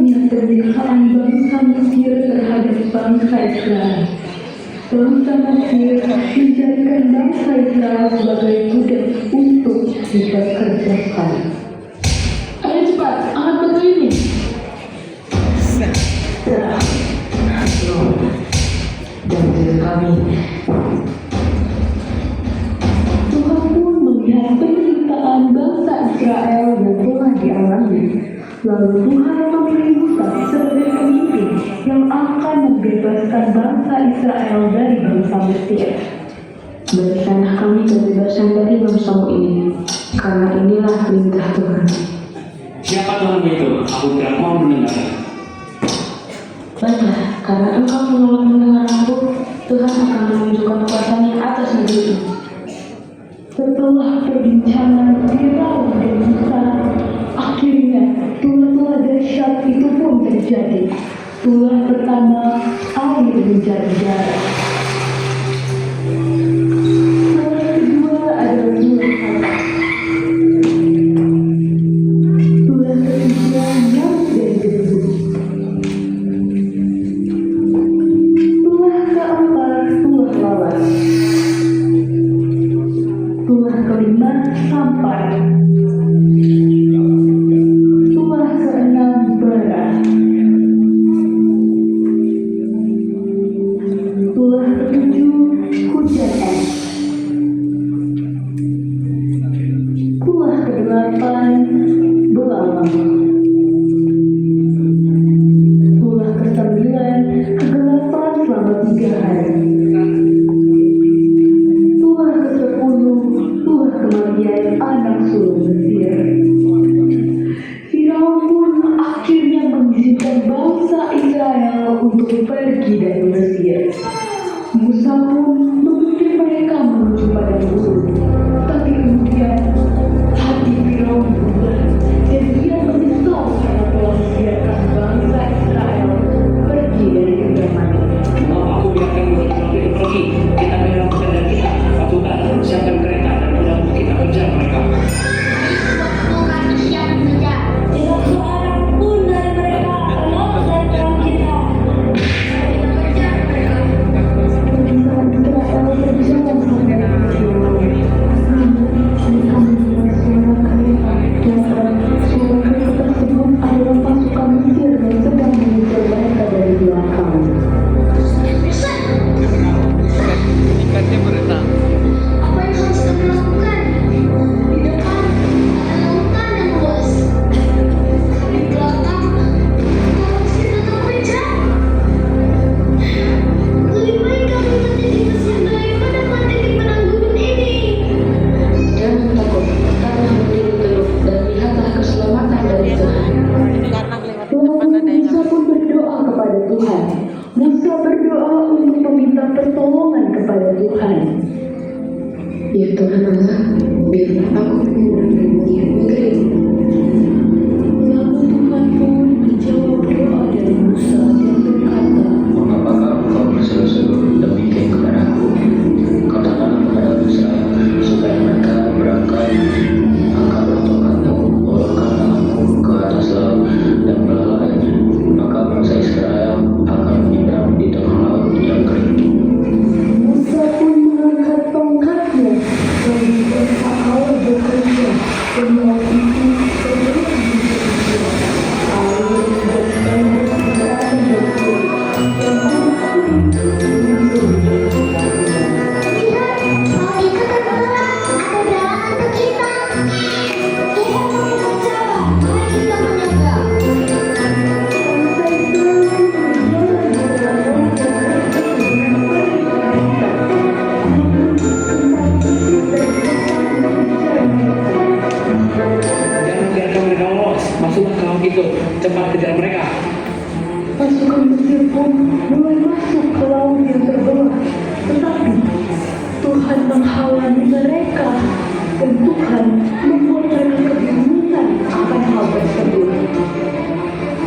banyak pernikahan bangsa Mesir terhadap bangsa Israel. Bangsa Mesir menjadikan bangsa Israel sebagai budak untuk dipekerjakan. Ayo cepat, angkat batu ini. Dan kami Tuhan pun melihat penderitaan bangsa Israel yang telah dialami. Lalu Tuhan memilih Musa sebagai pemimpin yang akan membebaskan bangsa Israel dari bangsa Mesir. berikanlah kami kebebasan dari bangsamu ini, karena inilah perintah Tuhan. Siapa Tuhanmu itu? Aku tidak mau mendengar. Baiklah, karena engkau menolak mendengar aku, Tuhan akan menunjukkan kuasanya atas negeri ini. Setelah perbincangan Firaun dan Musa, akhirnya tulah-tulah dahsyat itu pun terjadi. Tulah pertama, air menjadi darah. Tulah kedua adalah tulah tanah. Tulah ketiga yang dari debu. Tulah keempat, tulah lalat. Tulah kelima, sampah. Tulah keenam, bara. Tulah ketujuh, hujan es. Tulah kedelapan, belalang. Tulah kesembilan, kegelapan selama 3 hari. Tulah ke-10, tulah kematian anak sulung Mesir. Firaun pun akhirnya mengizinkan bangsa Israel untuk pergi dari Mesir. Musa pun memimpin mereka menuju padang gurun. Tapi kemudian hati Firaun berubah dan dia menyesal karena telah membiarkan bangsa Israel pergi dari kediamannya. Mau aku biarkan mereka pergi. Kita memang pekerjaan kita. Pasukan, siapkan kereta dan pedang kita kejar mereka. Tidak seorang pun dari mereka lolos dari perang kita. Kita kejar mereka. Bangsa Israel berjalan sampai ke kediamannya. Namun mereka mendengar suara kereta datang. Suara kereta tersebut adalah pasukan Mesir yang sedang mengejar mereka dari belakang. Apa yang harus kami lakukan? Di depan ada lautan yang luas. Di belakang kita harus tetap kejar. Lebih baik kami mati di Mesir daripada mati di padang gurun ini. Jangan takut, karena berdiri teguh dan lihatlah keselamatan dari Tuhan. Lalu Musa pun berdoa kepada Tuhan. Musa berdoa untuk meminta pertolongan kepada Tuhan. Ya Tuhan Allah, biarlah aku menyeberangi negeri ini. Lalu Tuhan pun menjawab doa dari Musa dan berkata, Mengapakah engkau berseru-seru demikian kepadaku? Katakanlah kepada Israel supaya mereka berangkat. Angkatlah tongkatmu, bawakanlah aku ke atas laut dan belalainya. Maka bangsa Israel akan menyeberang di tengah laut yang kering. Musa pun mengangkat tongkatnya, lalu bangsa Allah bekerja, dan laut itu terus dijadikan air bertambah dan berkurang. Lihat, laut itu terbelah. Ada jalan untuk kita. Kita memiliki cara. Mari kita menyeberang. Jangan biarkan mereka lolos. Masuklah ke laut itu. Cepat kejar mereka. Pasukan Mesir pun mulai masuk ke laut yang terbelah. Tetapi Tuhan menghalangi mereka dan Tuhan membuat mereka kebingungan akan hal tersebut.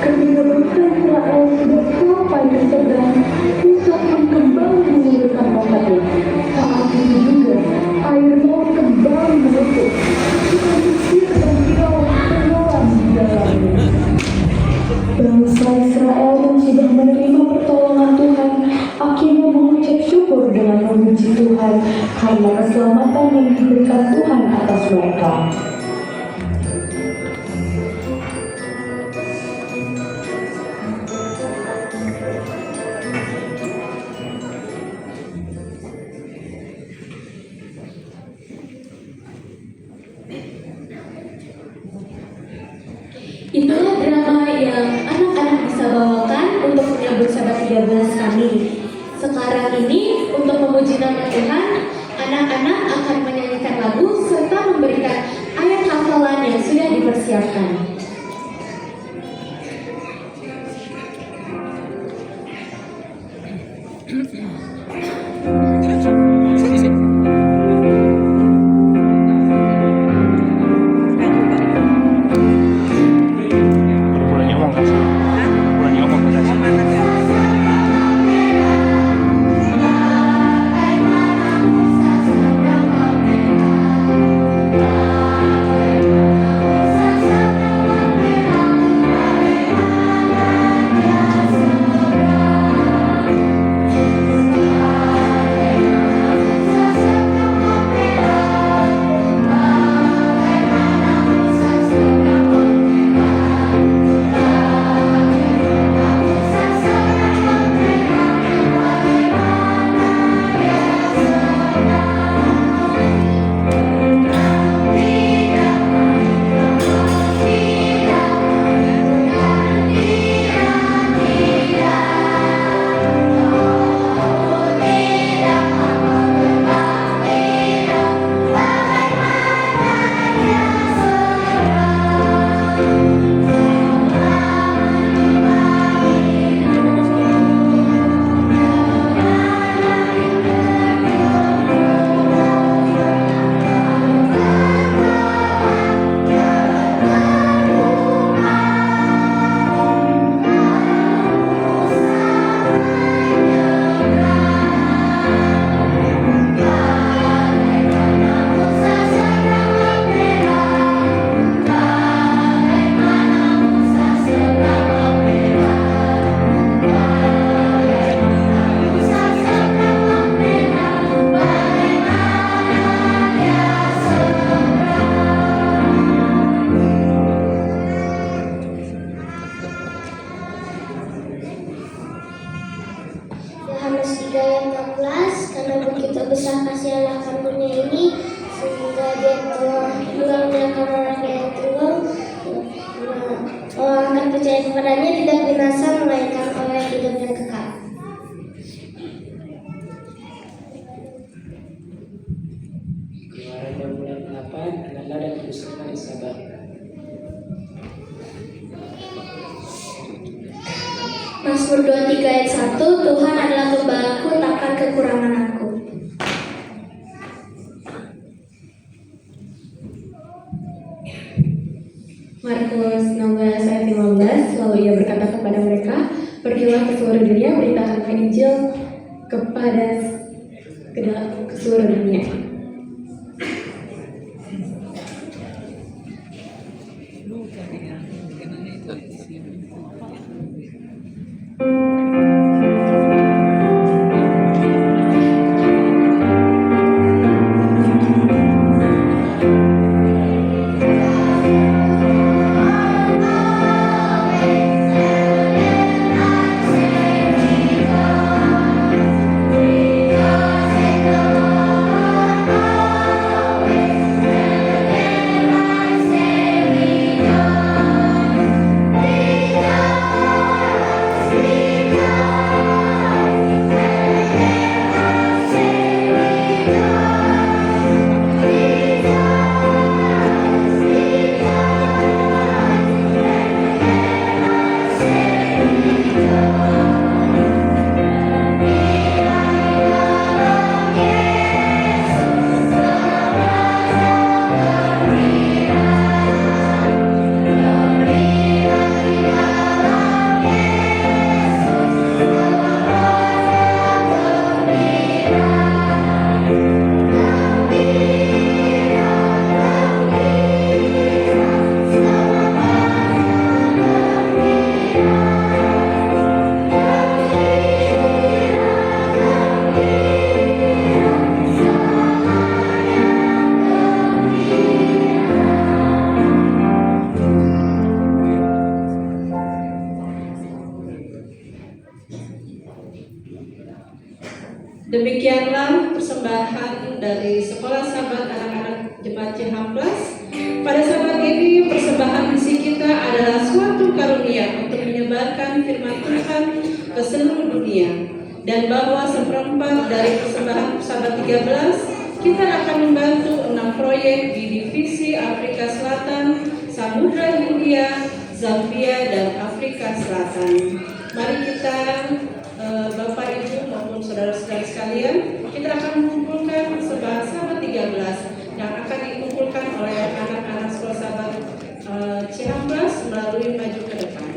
Ketika bangsa Israel sudah sampai ke seberang, Musa pun kembali mengulurkan tongkatnya. Saat itu juga air laut kembali menutup. Pasukan Mesir dan Firaun tenggelam di dalamnya. Bangsa Israel yang sudah menerima pertolongan Tuhan akhirnya mengucap syukur dengan memuji Tuhan karena keselamatan yang diberikan Tuhan atas mereka. Itulah drama yang anak-anak bisa bawakan untuk menyambut Sabat 13 kami. Sekarang ini untuk memuji nama Tuhan, anak-anak akan menyanyikan lagu serta memberikan ayat hafalan yang sudah dipersiapkan. Yohanes 3 ayat 14, karena begitu besar kasih Allah akan dunia ini sehingga dia telah mengaruniakan anaknya yang tunggal, orang akan percaya kepadanya tidak binasa melainkan oleh hidup yang kekal. Keluaran yang bulan 8, anak-anak dan bersama Isabel. Mazmur 23 ayat 1, Tuhan adalah gembalaku, takkan kekurangan aku. Markus 16 ayat 15, lalu ia berkata kepada mereka, pergilah ke seluruh dunia, beritakan Injil kepada ke seluruh dunia. Demikianlah persembahan dari Sekolah Sahabat Anak-anak Jemaat Cihamplas. Pada sahabat ini, persembahan misi kita adalah suatu karunia untuk menyebarkan firman Tuhan ke seluruh dunia. Dan bahwa seperempat dari persembahan sahabat 13, kita akan membantu 6 proyek di divisi Afrika Selatan, Samudra Hindia, Zambia, dan Afrika Selatan. Mari kita, Bapak, Ibu, maupun saudara-saudara sekalian, kita akan mengumpulkan persembahan sahabat 13 yang akan dikumpulkan oleh anak-anak sekolah sahabat Cihamplas melalui maju ke depan.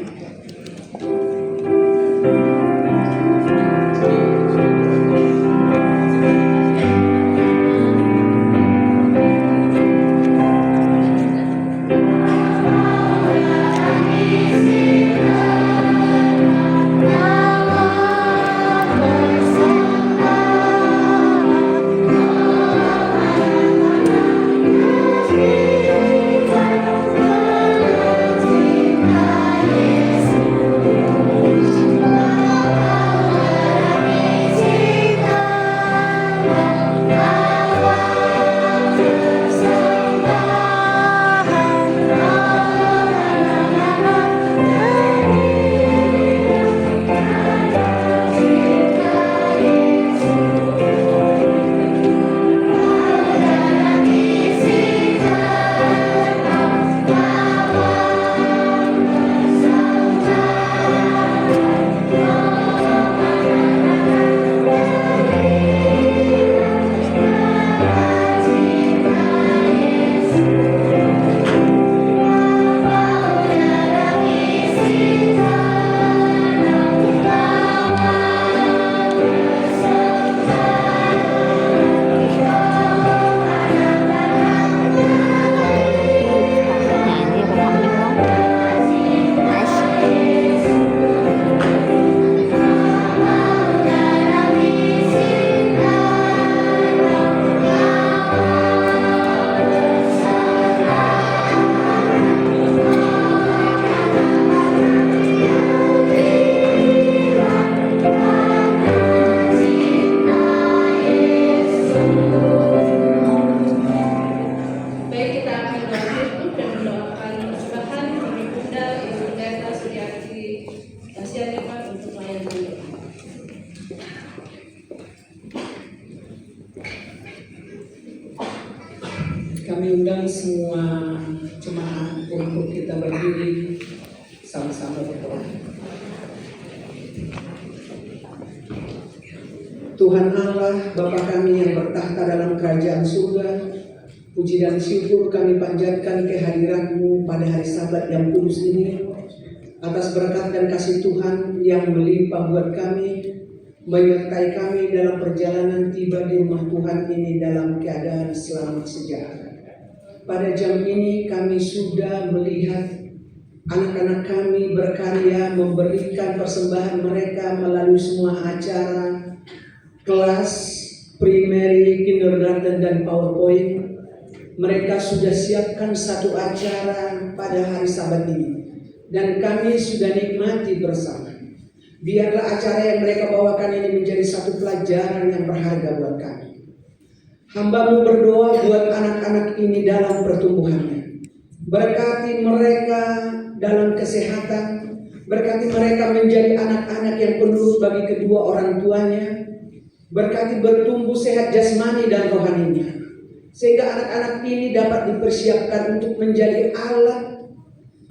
Kami undang semua jemaat untuk kita berdiri sama-sama berdoa. Tuhan Allah, Bapa kami yang bertahta dalam kerajaan surga, puji dan syukur kami panjatkan kehadiran-Mu pada hari Sabat yang kudus ini, atas berkat dan kasih Tuhan yang melimpah buat kami, menyertai kami dalam perjalanan tiba di rumah Tuhan ini dalam keadaan selamat sejahtera. Pada jam ini kami sudah melihat anak-anak kami berkarya memberikan persembahan mereka melalui semua acara, kelas, primary, kindergarten, dan PowerPoint. Mereka sudah siapkan satu acara pada hari Sabat ini, dan kami sudah nikmati bersama. Biarlah acara yang mereka bawakan ini menjadi satu pelajaran yang berharga buat kami. Hamba-Mu berdoa buat anak-anak ini dalam pertumbuhannya. Berkati mereka dalam kesehatan. Berkati mereka menjadi anak-anak yang penurut bagi kedua orang tuanya. Berkati bertumbuh sehat jasmani dan rohaninya. Sehingga anak-anak ini dapat dipersiapkan untuk menjadi alat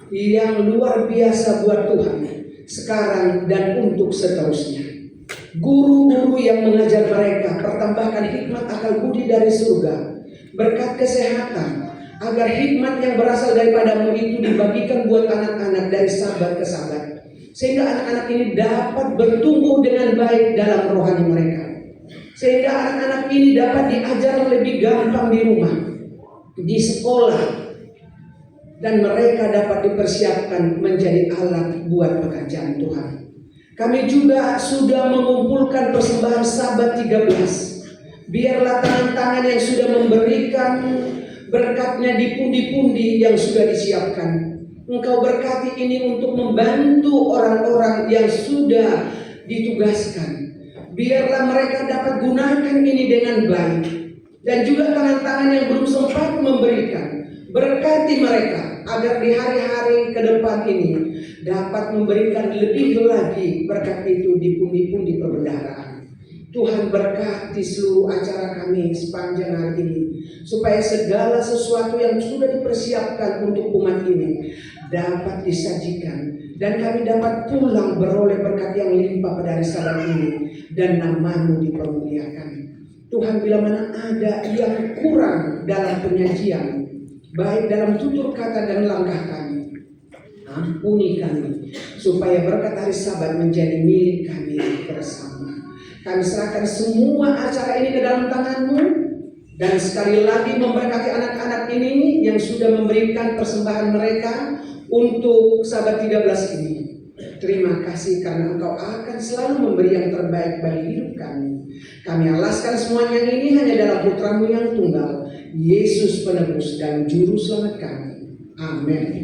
yang luar biasa buat Tuhan sekarang dan untuk seterusnya. Guru-guru yang mengajar mereka, pertambahkan hikmat akal budi dari surga, berkat kesehatan, agar hikmat yang berasal daripada-Mu itu dibagikan buat anak-anak dari sahabat ke sahabat, sehingga anak-anak ini dapat bertumbuh dengan baik dalam rohani mereka, sehingga anak-anak ini dapat diajar lebih gampang di rumah, di sekolah, dan mereka dapat dipersiapkan menjadi alat buat pekerjaan Tuhan. Kami juga sudah mengumpulkan persembahan Sabat 13. Biarlah tangan-tangan yang sudah memberikan berkatnya di pundi-pundi yang sudah disiapkan. Engkau berkati ini untuk membantu orang-orang yang sudah ditugaskan. Biarlah mereka dapat gunakan ini dengan baik. Dan juga tangan-tangan yang belum sempat memberikan, berkati mereka agar di hari-hari ke depan ini dapat memberikan lebih lagi berkat itu di pundi-pundi perbendaharaan. Tuhan berkati seluruh acara kami sepanjang hari ini, supaya segala sesuatu yang sudah dipersiapkan untuk umat ini dapat disajikan, dan kami dapat pulang beroleh berkat yang limpah pada hari Sabat ini, dan nama-Mu dipermuliakan. Tuhan, bila mana ada yang kurang dalam penyajian, baik dalam tutur kata dan langkah kami, ampuni kami, supaya berkat hari Sabat menjadi milik kami bersama. Kami serahkan semua acara ini ke dalam tangan-Mu, dan sekali lagi memberkati anak-anak ini yang sudah memberikan persembahan mereka untuk Sabat 13 ini. Terima kasih karena Engkau akan selalu memberi yang terbaik bagi hidup kami. Kami alaskan semuanya ini hanya dalam Putra-Mu yang tunggal, Yesus Penebus dan Juru Selamat kami. Amin.